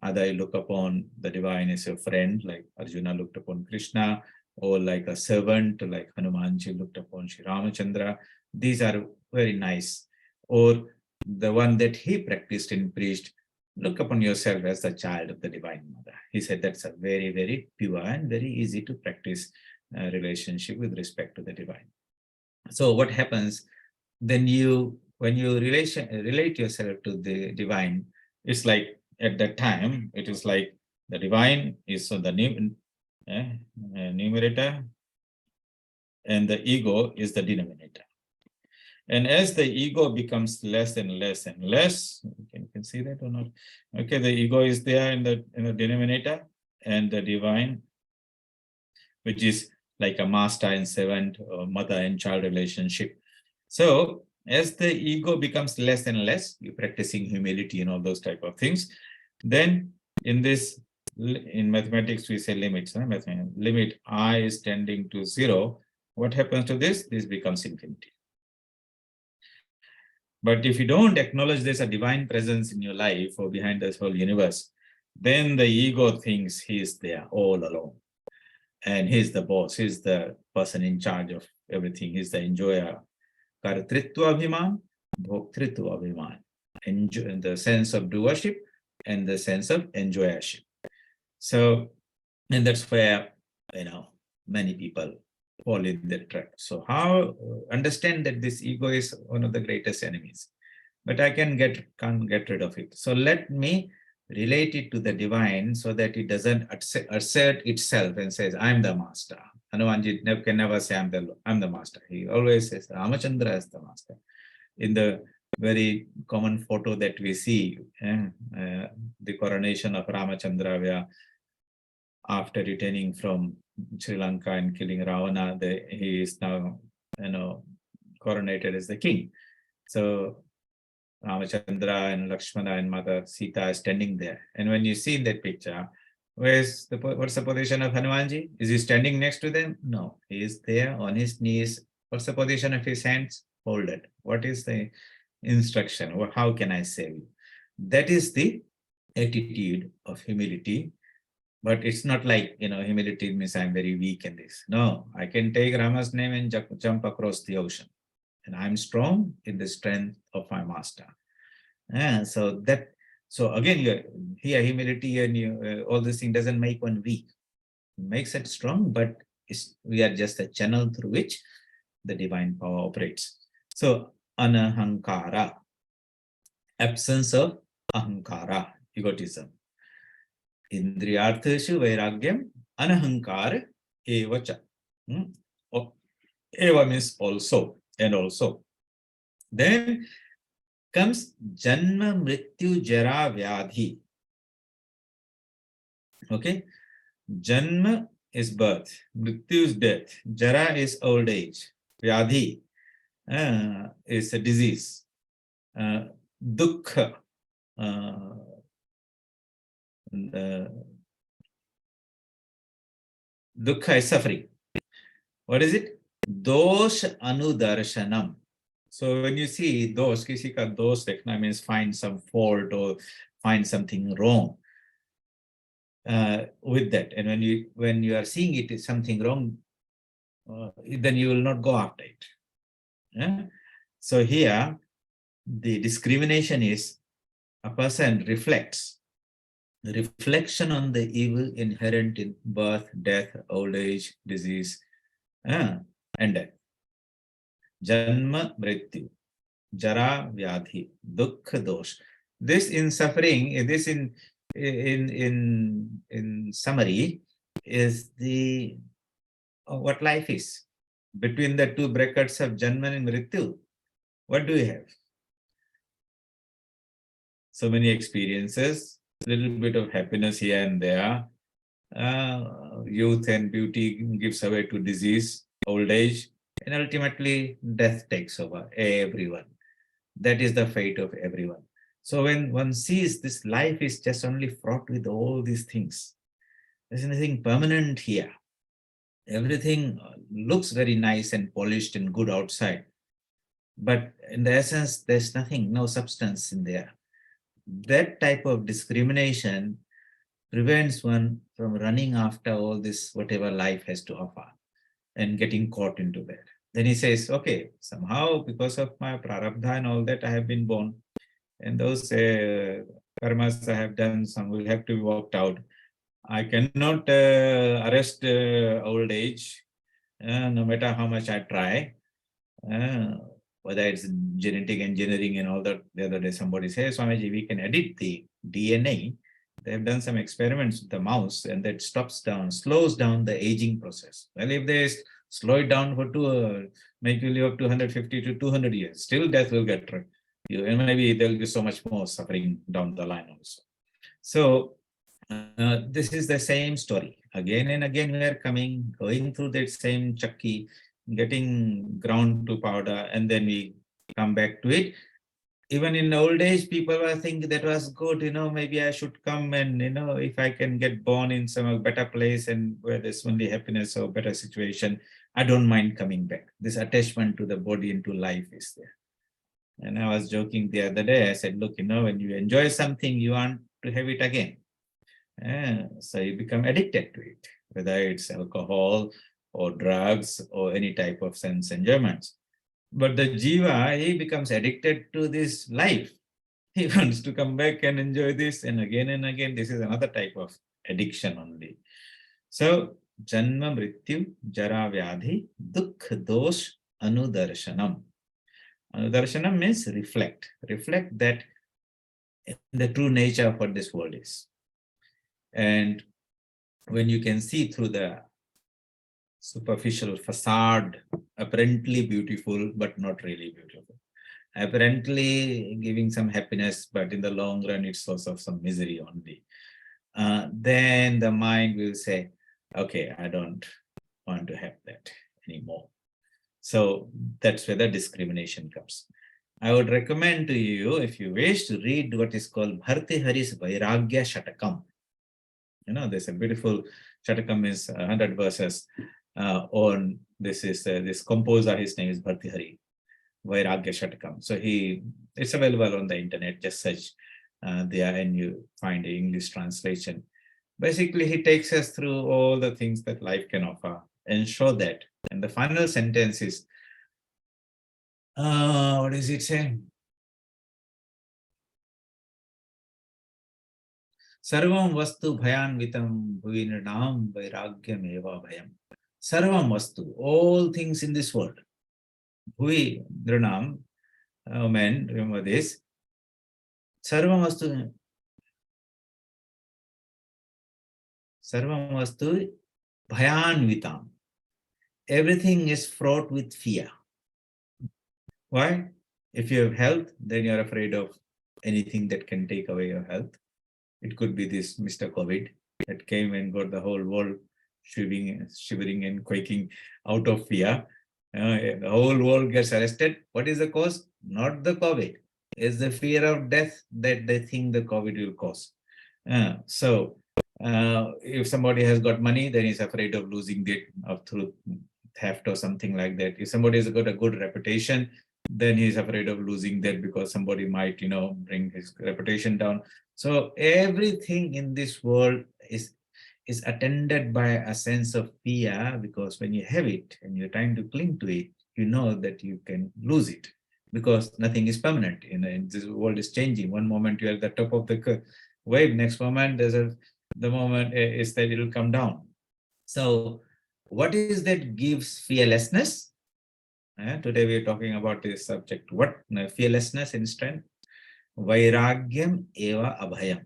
Either you look upon the divine as a friend, like Arjuna looked upon Krishna, or like a servant, like Hanumanji looked upon Sri Ramachandra. These are very nice. Or the one that he practiced and preached, look upon yourself as the child of the Divine Mother. He said that's a very, very pure and very easy to practice relationship with respect to the divine. So what happens then when you relate yourself to the divine, it's like at that time, it is like the divine is the numerator and the ego is the denominator. And as the ego becomes less and less and less, you can see that or not? Okay, the ego is there in the denominator, and the divine, which is like a master and servant or mother and child relationship. So as the ego becomes less and less, you're practicing humility and all those type of things. Then in mathematics, we say limits. Limit I is tending to 0. What happens to this? This becomes infinity. But if you don't acknowledge there's a divine presence in your life or behind this whole universe, then the ego thinks he is there all alone. And he's the boss, he's the person in charge of everything, he's the enjoyer. Kartritva abhiman, bhoktritva abhiman. In the sense of doership and the sense of enjoyership. So, and that's where, many people fall in that trap. So how understand that this ego is one of the greatest enemies, but I can't get rid of it. So let me relate it to the divine so that it doesn't assert itself and says, I'm the master. Hanumanji can never say I'm the master. He always says Ramachandra is the master. In the very common photo that we see, the coronation of Ramachandra, where after returning from Sri Lanka and killing Ravana, he is now, coronated as the king. So Ramachandra and Lakshmana and Mother Sita are standing there. And when you see that picture, what's the position of Hanumanji? Is he standing next to them? No, he is there on his knees. What's the position of his hands? Folded. What is the instruction? Or how can I save you? That is the attitude of humility. But it's not like, humility means I'm very weak in this. No, I can take Rama's name and jump across the ocean. And I'm strong in the strength of my master. So again, here humility and all this thing doesn't make one weak. It makes it strong, but we are just a channel through which the divine power operates. So anahankara, absence of ahankara, egotism. Indriyartheshu vairagyam anahankara evacha. Eva means also and also. Then comes Janma Mrityu Jara Vyadhi. Okay. Janma is birth. Mrityu is death. Jara is old age. Vyadhi is a disease. Dukkha. Dukkha is suffering. What is it? Dosh anudarshanam. So when you see dosh, kisi ka dosh dekhna means find some fault or find something wrong with that. And when you are seeing it is something wrong, then you will not go after it. So here, the discrimination is a person reflects. The reflection on the evil inherent in birth, death, old age, disease, and death. Janma Mrityu, Jara Vyadhi, Dukkha Dosh. This in suffering, this in summary, is the what life is. Between the two brackets of Janma and Mrityu, what do we have? So many experiences, little bit of happiness here and there. Youth and beauty gives away to disease, old age, and ultimately death takes over everyone. That is the fate of everyone. So when one sees this life is just only fraught with all these things, there's nothing permanent here. Everything looks very nice and polished and good outside, But in the essence, there's nothing, no substance in there. That type of discrimination prevents one from running after all this, whatever life has to offer, and getting caught into that. Then he says, okay, somehow because of my prarabdha and all that, I have been born. And those karmas I have done, some will have to be worked out. I cannot arrest old age, no matter how much I try. Uh, Whether it's genetic engineering and all that. The other day somebody says, Swamiji, we can edit the DNA. They've done some experiments with the mouse, and that slows down the aging process. Well, if they slow it down for make you live up to 150 to 200 years, still death will get you, and maybe there'll be so much more suffering down the line also. So this is the same story. Again and again we are going through that same chakki, getting ground to powder, and then we come back to it. Even in old age, people were thinking that was good, maybe I should come and, if I can get born in some better place and where there's only happiness or better situation, I don't mind coming back. This attachment to the body and to life is there. And I was joking the other day, I said, look, when you enjoy something, you want to have it again. So you become addicted to it, whether it's alcohol or drugs or any type of sense enjoyments. But the jiva, he becomes addicted to this life. He wants to come back and enjoy this, and again. This is another type of addiction only. So, janma mrityu jara vyadhi dukh dosh anudarshanam. Anudarshanam means reflect. Reflect that in the true nature of what this world is. And when you can see through the superficial facade, apparently beautiful, but not really beautiful, apparently giving some happiness, but in the long run, it's source of some misery only. Then the mind will say, okay, I don't want to have that anymore. So that's where the discrimination comes. I would recommend to you, if you wish, to read what is called Bhartihari's Vairagya Shatakam. There's a beautiful Shatakam, is 100 verses on this. Is this composer, his name is Bhartihari, Vairagya Shatakam. So it's available on the internet. Just search there and you find the English translation. Basically, he takes us through all the things that life can offer and show that. And the final sentence is, what does it say? Sarvam vastu bhayanvitam bhuvinam vairagyam eva bhayam. Sarvam vastu, all things in this world. Bhui dranam, men, remember this. Sarvam vastu bhayanvitam. Everything is fraught with fear. Why? If you have health, then you're afraid of anything that can take away your health. It could be this Mr. COVID that came and got the whole world shivering and quaking out of fear. The whole world gets arrested. What is the cause? Not the COVID. It's the fear of death that they think the COVID will cause. If somebody has got money, then he's afraid of losing it through theft or something like that. If somebody has got a good reputation, then he's afraid of losing that because somebody might, bring his reputation down. So everything in this world is attended by a sense of fear, because when you have it and you're trying to cling to it, you know that you can lose it because nothing is permanent. This world is changing. One moment you're at the top of the wave, next moment the moment is that it will come down. So what is that gives fearlessness? Today we are talking about this subject. What? Fearlessness and strength. Vairagyam eva abhayam.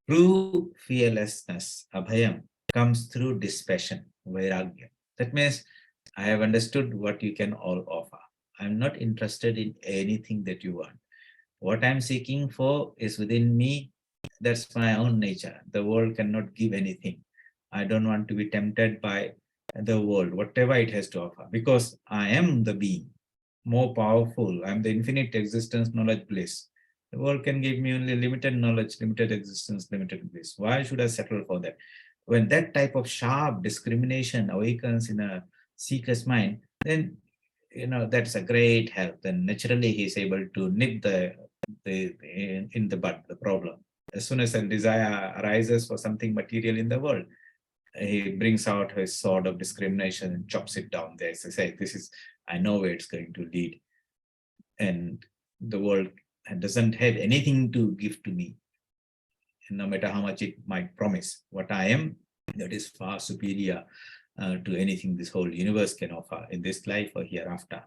True fearlessness, abhayam, comes through dispassion, vairagya. That means I have understood what you can all offer. I'm not interested in anything that you want. What I'm seeking for is within me. That's my own nature. The world cannot give anything. I don't want to be tempted by the world, whatever it has to offer, because I am the being, more powerful. I'm the infinite existence, knowledge, bliss. The world can give me only limited knowledge, limited existence, limited bliss. Why should I settle for that? When that type of sharp discrimination awakens in a seeker's mind, then that's a great help. Then naturally he's able to nip in the bud the problem. As soon as a desire arises for something material in the world, he brings out his sword of discrimination and chops it down. There, so say, I know where it's going to lead, and the world doesn't have anything to give to me, no matter how much it might promise. What I am, that is far superior to anything this whole universe can offer in this life or hereafter.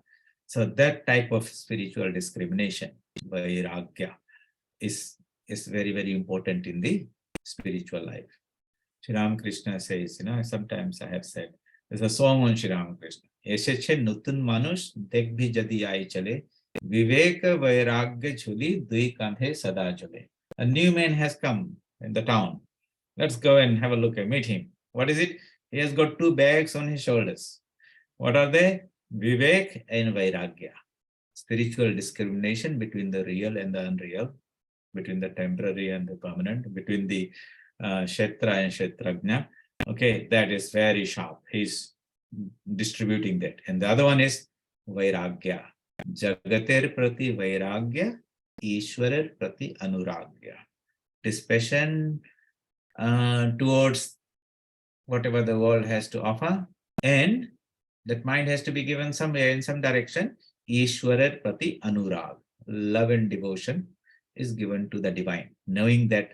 So that type of spiritual discrimination, vairagya, is very, very important in the spiritual life. Sri Ramakrishna says, sometimes I have said, there's a song on Sri Ramakrishna. Esheche nutun manush dekbhi jadi ai chale, viveka vairagya chuli dui kanthe sada chale. A new man has come in the town. Let's go and have a look and meet him. What is it? He has got 2 bags on his shoulders. What are they? Vivek and Vairagya. Spiritual discrimination between the real and the unreal, between the temporary and the permanent, between the Kshetra and Kshetrajna. Okay, that is very sharp. He's distributing that. And the other one is Vairagya. Jagater prati Vairagya, Ishwarer prati Anuragya. Dispassion towards whatever the world has to offer, and that mind has to be given somewhere in some direction. Ishwarar prati anurag, love and devotion is given to the divine, knowing that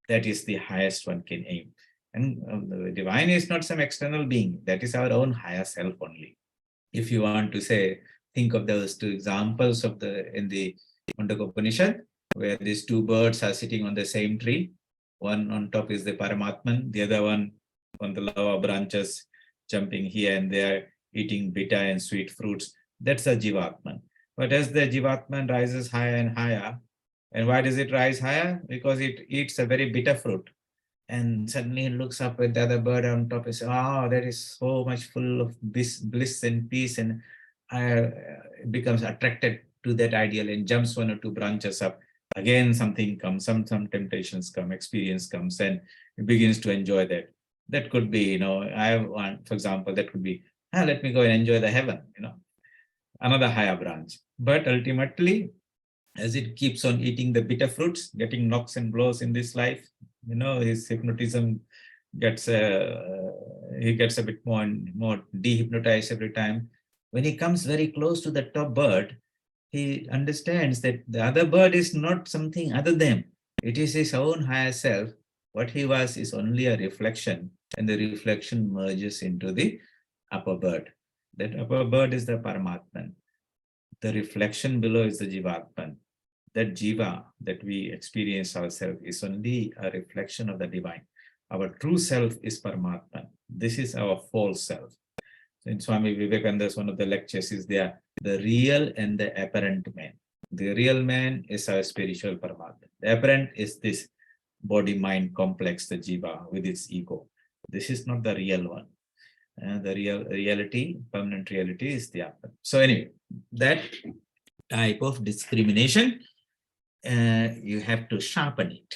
that is the highest one can aim. And the divine is not some external being, that is our own higher self only. If you want to say, think of those 2 examples of in the Mundaka Upanishad, where these 2 birds are sitting on the same tree. One on top is the Paramatman, the other one on the lower branches, jumping here and there, eating bitter and sweet fruits. That's a Jivatman. But as the Jivatman rises higher and higher, and why does it rise higher? Because it eats a very bitter fruit. And suddenly it looks up at the other bird on top and says, oh, that is so much full of bliss and peace. And it becomes attracted to that ideal and jumps 1 or 2 branches up. Again, something comes, some temptations come, experience comes, and it begins to enjoy that. That could be, I have one, for example, that could be, let me go and enjoy the heaven, another higher branch. But ultimately, as it keeps on eating the bitter fruits, getting knocks and blows in this life, his hypnotism gets, he gets a bit more and more dehypnotized every time. When he comes very close to the top bird, he understands that the other bird is not something other than, it is his own higher self. What he was is only a reflection, and the reflection merges into the upper bird. That upper bird is the Paramatman. The reflection below is the Jivatman. That Jiva that we experience ourselves is only a reflection of the divine. Our true self is Paramatman. This is our false self. So in Swami Vivekananda's one of the lectures is there, the real and the apparent man. The real man is our spiritual Paramatman. The apparent is this body-mind complex, the Jiva with its ego. This is not the real one. The reality, permanent reality is the Atman. So anyway, that type of discrimination, you have to sharpen it.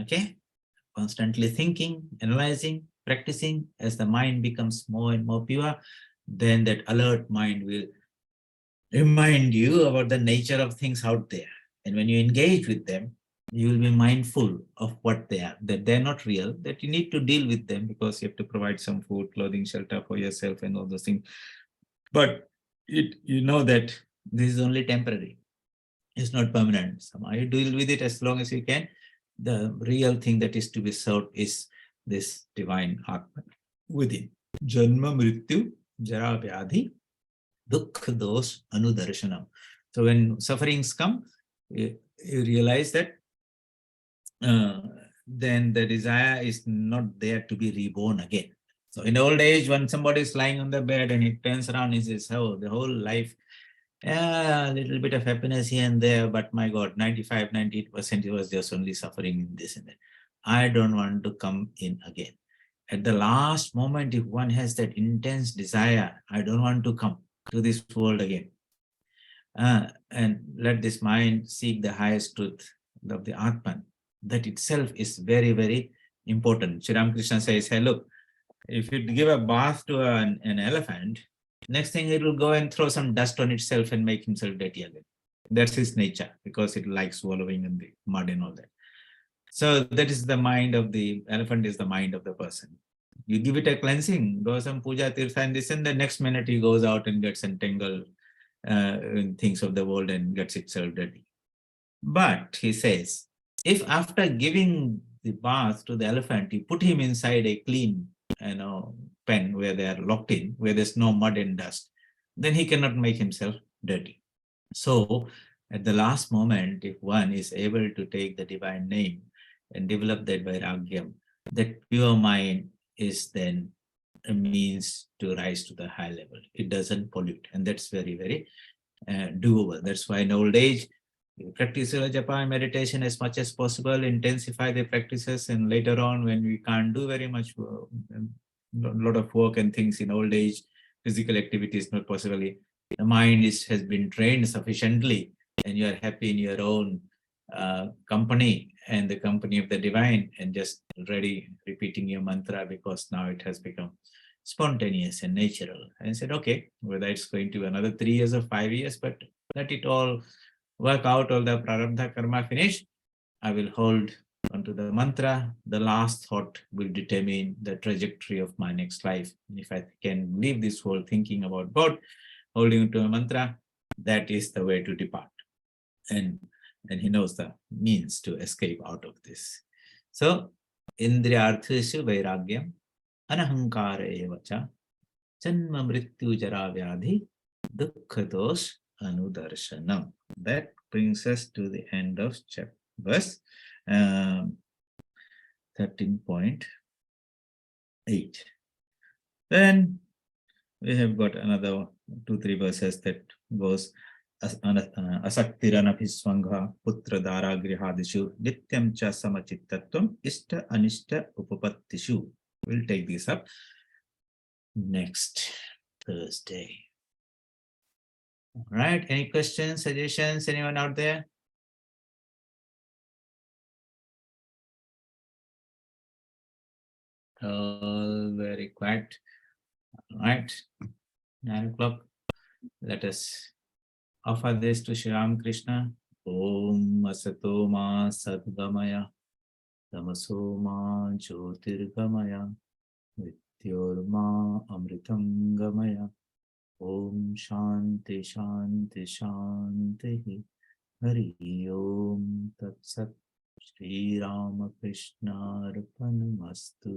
Okay? Constantly thinking, analyzing, practicing. As the mind becomes more and more pure, then that alert mind will remind you about the nature of things out there. And when you engage with them, you will be mindful of what they are, that they're not real, that you need to deal with them because you have to provide some food, clothing, shelter for yourself and all those things. But you know that this is only temporary. It's not permanent. Somehow you deal with it as long as you can. The real thing that is to be served is this divine Atman within. Janma Mrityu Jara Vyadhi Dukh Dosh Anudarshanam. So when sufferings come, you realize that then the desire is not there to be reborn again. So in old age, when somebody is lying on the bed and he turns around, he says, oh, the whole life, a little bit of happiness here and there, but my God, 95, 98% it was just only suffering in this and that. I don't want to come in again. At the last moment, if one has that intense desire, I don't want to come to this world again. And let this mind seek the highest truth of the Atman. That itself is very, very important. Sri Ramakrishna says, hey, look, if you give a bath to an elephant, Next thing, it will go and throw some dust on itself and make himself dirty again. That's his nature, because it likes wallowing in the mud and all that. So that is the mind of the elephant, is the mind of the person. You give it a cleansing, do some puja, tirtha, and this, and the next minute he goes out and gets entangled in things of the world and gets itself dirty. But he says, if after giving the bath to the elephant, you put him inside a clean, pen where they are locked in, where there's no mud and dust, then he cannot make himself dirty. So at the last moment, if one is able to take the divine name and develop that vairagyam, that pure mind is then a means to rise to the high level. It doesn't pollute, and that's very, very doable. That's why in old age, you practice your japa and meditation as much as possible, intensify the practices, and later on, when we can't do very much, a lot of work and things in old age, physical activity is not possible. The mind has been trained sufficiently, and you are happy in your own company and the company of the divine, and just ready repeating your mantra, because now it has become spontaneous and natural. And I said, okay, whether it's going to be another 3 years or 5 years, but let it all work out, all the prarabdha karma finish, I will hold onto the mantra. The last thought will determine the trajectory of my next life. And if I can leave this whole thinking about God, holding to a mantra, that is the way to depart. And he knows the means to escape out of this. So, indriyartheshu vairagyam anahankara evacha janma mrityu jara vyadhi dukkhadosh anudarshanam. That brings us to the end of verse 13.8. Then we have got another 2-3 verses that goes asaktiranabhisvangha putra dara grihadishu nityam cha samachittattvam ishta anishta upapattishu. We'll take this up next Thursday. All right, any questions, suggestions, anyone out there? All very quiet. All right, 9 o'clock. Let us offer this to Shri Ram Krishna. Om Asato Ma Sadgamaya Tamaso Ma Jyotirgamaya Mrityorma Amritam Gamaya. Om Shanti Shanti Shanti. Hari Om Tat Sat. Shri Rama Krishna Arpanamastu.